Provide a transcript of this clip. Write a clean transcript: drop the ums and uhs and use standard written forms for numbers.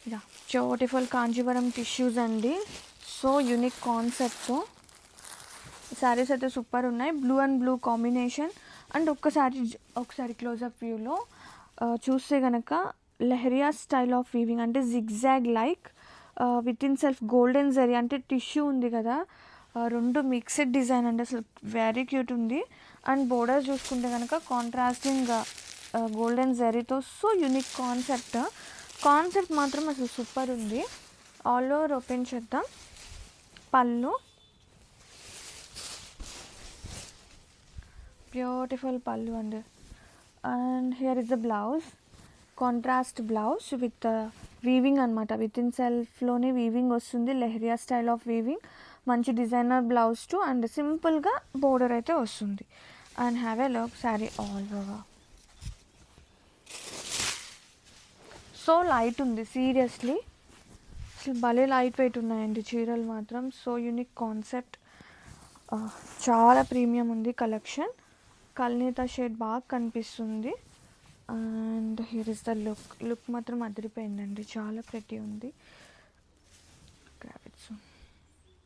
ఇలా beautiful Kanjeevaram tissues అండి. So unique కాన్సెప్ట్తో శారీస్ అయితే సూపర్ ఉన్నాయి. Blue and blue combination. And ఒకసారి క్లోజప్ వ్యూలో చూస్తే కనుక లెహరియా స్టైల్ ఆఫ్ వీవింగ్, అంటే zigzag like with in self golden zari, అంటే టిష్యూ ఉంది కదా, రెండు మిక్స్డ్ డిజైన్ అండి. అసలు వెరీ క్యూట్ ఉంది. అండ్ బోర్డర్ చూసుకుంటే కనుక కాంట్రాస్టింగ్ గోల్డెన్ జరీతో. సో యూనిక్ కాన్సెప్ట్ మాత్రం అసలు సూపర్ ఉంది. ఆల్ ఓవర్ ఓపెన్ చేద్దాం. పళ్ళు, బ్యూటిఫుల్ పళ్ళు అండి. And here is the blouse, contrast blouse with weaving అనమాట. విత్ ఇన్ సెల్ఫ్లోనే వీవింగ్ వస్తుంది, లెహరియా స్టైల్ ఆఫ్ వీవింగ్. మంచి డిజైనర్ బ్లౌజ్ టు అండ్ సింపుల్గా బోర్డర్ అయితే వస్తుంది. And have a look sari all over. So light ఉంది, సీరియస్లీ అసలు భలే లైట్ వెయిట్ ఉన్నాయండి చీరలు మాత్రం. సో యూనిక్ కాన్సెప్ట్, చాలా ప్రీమియం ఉంది కలెక్షన్. కల్నేత షేడ్ బాగా కనిపిస్తుంది. And here is the look మాత్రం అదిరిపోయిందండి, చాలా ప్రెటీ ఉంది. Grab it.